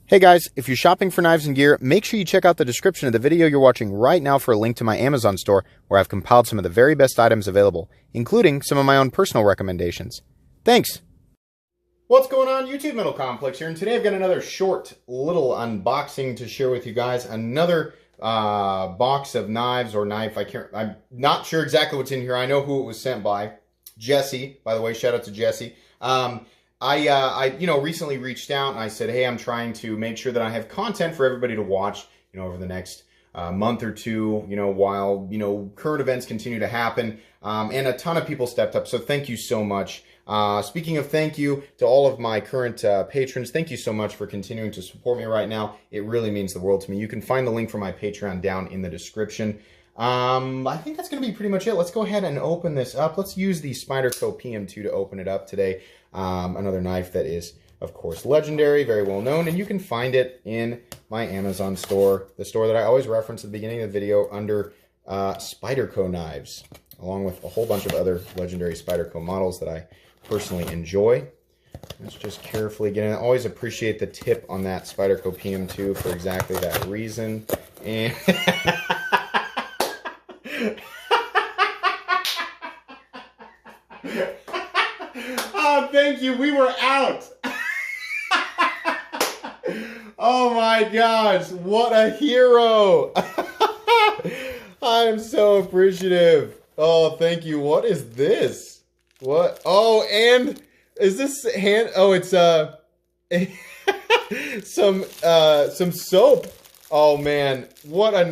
Hey guys, if you're shopping for knives and gear, make sure you check out the description of the video you're watching right now for a link to my Amazon store where I've compiled some of the very best items available, including some of my own personal recommendations. Thanks! What's going on, YouTube Metal Complex here, and today I've got another short little unboxing to share with you guys. Another box of knives or knife. I'm not sure exactly what's in here. I know who it was sent by. Jesse, by the way, shout out to Jesse. I recently reached out and I said, hey, I'm trying to make sure that I have content for everybody to watch, over the next month or two, while, current events continue to happen. And a ton of people stepped up. So thank you so much. Speaking of thank you to all of my current patrons, thank you so much for continuing to support me right now. It really means the world to me. You can find the link for my Patreon down in the description. I think that's going to be pretty much it. Let's go ahead and open this up. Let's use the Spyderco PM2 to open it up today. Another knife that is, of course, legendary, very well known, and you can find it in my Amazon store, the store that I always reference at the beginning of the video under Spyderco knives, along with a whole bunch of other legendary Spyderco models that I personally enjoy. Let's just carefully get in. I always appreciate the tip on that Spyderco PM2 for exactly that reason. And oh, thank you. We were out. Oh my gosh. What a hero. I am so appreciative. Oh, thank you. What is this? What? Oh, and is this hand? Oh, it's some soap. Oh man. What a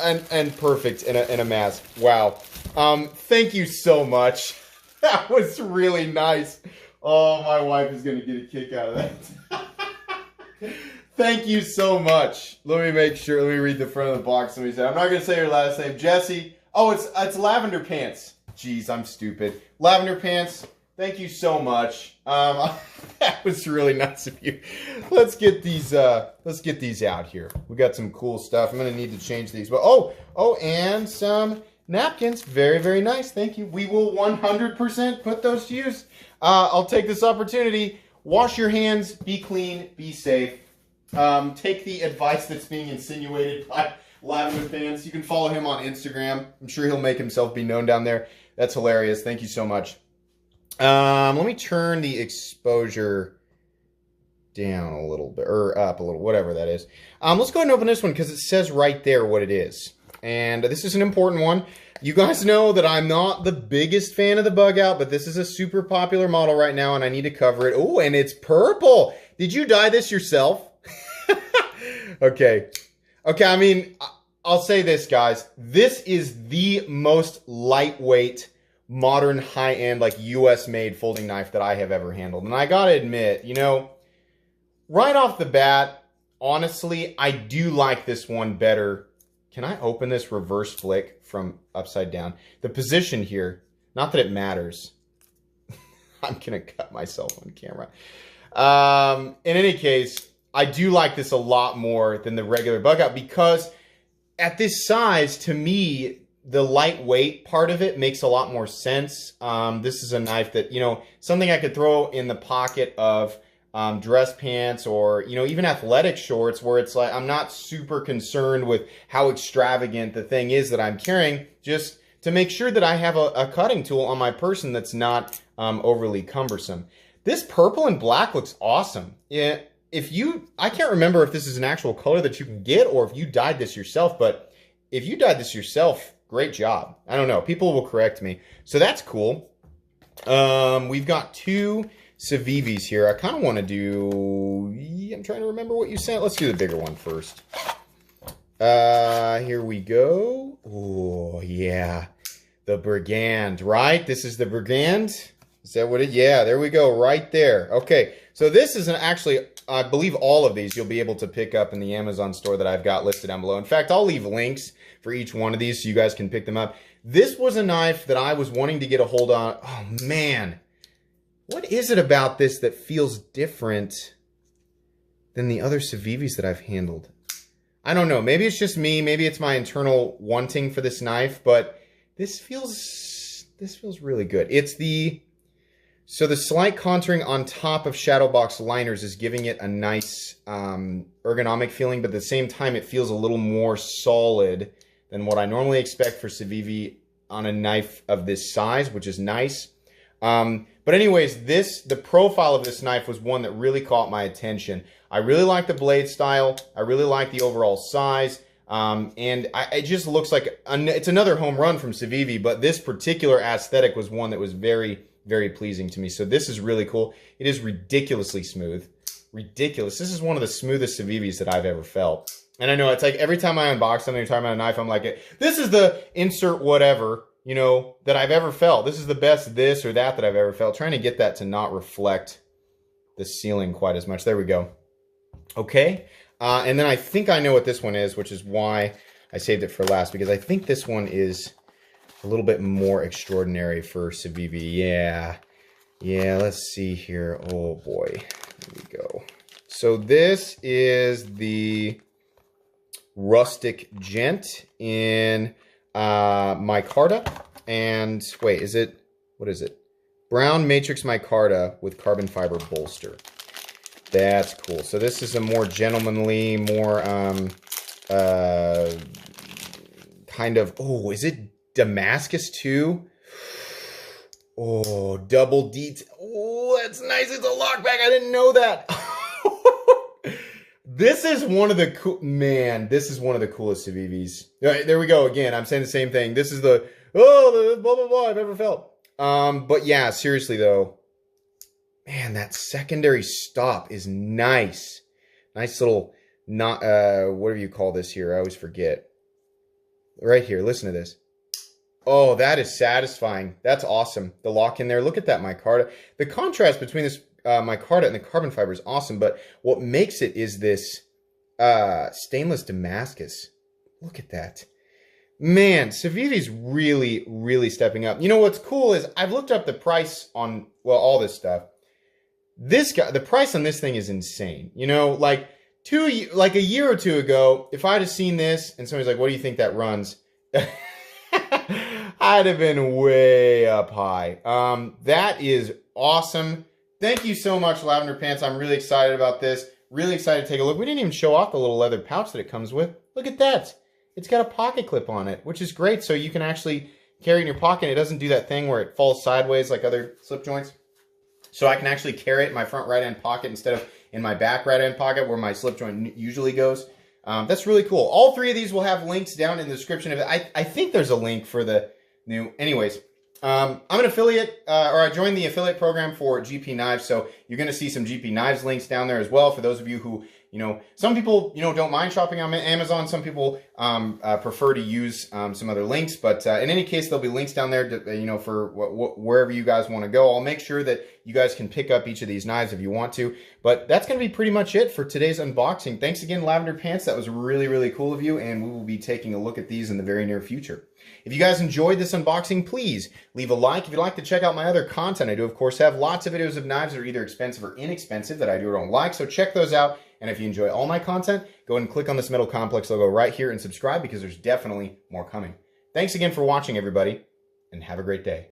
and perfect in a mask. Wow. Thank you so much. That was really nice. Oh, my wife is going to get a kick out of that. Thank you so much. Let me make sure. Let me read the front of the box. Let me say, I'm not going to say your last name. Jesse. Oh, it's Lavender Pants. Jeez, I'm stupid. Lavender Pants. Thank you so much. That was really nice of you. Let's get these out here. We got some cool stuff. I'm going to need to change these. But and some napkins. Very, very nice. Thank you. We will 100% put those to use. I'll take this opportunity. Wash your hands. Be clean. Be safe. Take the advice that's being insinuated by Lavender Pants. You can follow him on Instagram. I'm sure he'll make himself be known down there. That's hilarious. Thank you so much. Let me turn the exposure down a little bit, or up a little, whatever that is. Let's go ahead and open this one because it says right there what it is. And this is an important one. You guys know that I'm not the biggest fan of the Bugout, but this is a super popular model right now, and I need to cover it. Oh, and it's purple. Did you dye this yourself? Okay. Okay, I mean, I'll say this, guys. This is the most lightweight, modern, high-end, like, US-made folding knife that I have ever handled. And I gotta admit, right off the bat, honestly, I do like this one better. Can I open this reverse flick from upside down? The position here, not that it matters. I'm gonna cut myself on camera. In any case, I do like this a lot more than the regular Bugout because at this size, to me, the lightweight part of it makes a lot more sense. This is a knife that, something I could throw in the pocket of dress pants or, even athletic shorts where it's like, I'm not super concerned with how extravagant the thing is that I'm carrying, just to make sure that I have a cutting tool on my person that's not overly cumbersome. This purple and black looks awesome. I can't remember if this is an actual color that you can get or if you dyed this yourself, but if you dyed this yourself, great job. I don't know. People will correct me. So that's cool. We've got two Civivis here. I kind of want to do... I'm trying to remember what you sent. Let's do the bigger one first. Here we go. Oh, yeah. The Brigand, right? This is the Brigand? Is that what it... Yeah, there we go. Right there. Okay. So this is actually... I believe all of these you'll be able to pick up in the Amazon store that I've got listed down below. In fact, I'll leave links for each one of these so you guys can pick them up. This was a knife that I was wanting to get a hold on. Oh, man. What is it about this that feels different than the other Civivis that I've handled? I don't know. Maybe it's just me. Maybe it's my internal wanting for this knife, but this feels really good. It's the So the slight contouring on top of shadow box liners is giving it a nice ergonomic feeling, but at the same time it feels a little more solid than what I normally expect for Civivi on a knife of this size, which is nice. But anyways, the profile of this knife was one that really caught my attention. I really like the blade style. I really like the overall size. And it just looks like it's another home run from Civivi, but this particular aesthetic was one that was very, very pleasing to me. So this is really cool. It is ridiculously smooth. Ridiculous. This is one of the smoothest Civivis that I've ever felt. And I know it's like every time I unbox something, you're talking about a knife, I'm like, this is the insert whatever, you know, that I've ever felt. This is the best this or that I've ever felt. Trying to get that to not reflect the ceiling quite as much. There we go. Okay. And then I think I know what this one is, which is why I saved it for last, because I think this one is a little bit more extraordinary for Civivi. Yeah. Yeah, let's see here. Oh boy. Here we go. So this is the Rustic Gent in micarta, and wait, what is it? Brown matrix micarta with carbon fiber bolster. That's cool. So this is a more gentlemanly, more kind of, oh, is it Damascus too? Oh, double D. Oh, that's nice. It's a lockback. I didn't know that. This is one of the this is one of the coolest Civivis. There we go again. I'm saying the same thing. This is the blah blah blah I've ever felt. But yeah, seriously though, man, that secondary stop is nice. Nice little whatever you call this here. I always forget. Right here, listen to this. Oh, that is satisfying. That's awesome. The lock in there. Look at that micarta. The contrast between this micarta and the carbon fiber is awesome, but what makes it is this stainless Damascus. Look at that. Man, Civivi's really, really stepping up. You know what's cool is I've looked up the price on, well, all this stuff. The price on this thing is insane. You know, like a year or two ago, if I'd have seen this and somebody's like, what do you think that runs? I'd have been way up high. That is awesome. Thank you so much, Lavender Pants. I'm really excited about this. Really excited to take a look. We didn't even show off the little leather pouch that it comes with. Look at that. It's got a pocket clip on it, which is great. So you can actually carry it in your pocket. It doesn't do that thing where it falls sideways like other slip joints. So I can actually carry it in my front right-hand pocket instead of in my back right-hand pocket where my slip joint usually goes. That's really cool. All three of these will have links down in the description of it. I think there's a link for the new. Anyways, I'm an affiliate, or I joined the affiliate program for GP Knives, so you're going to see some GP Knives links down there as well for those of you who, you know, some people, you know, don't mind shopping on Amazon. Some people prefer to use some other links, but in any case, there'll be links down there, to, you know, for wherever you guys want to go. I'll make sure that you guys can pick up each of these knives if you want to, but that's going to be pretty much it for today's unboxing. Thanks again, Lavender Pants. That was really, really cool of you, and we will be taking a look at these in the very near future. If you guys enjoyed this unboxing, please leave a like. If you'd like to check out my other content, I do, of course, have lots of videos of knives that are either expensive or inexpensive that I do or don't like, so check those out. And if you enjoy all my content, go ahead and click on this Metal Complex logo right here and subscribe because there's definitely more coming. Thanks again for watching, everybody, and have a great day.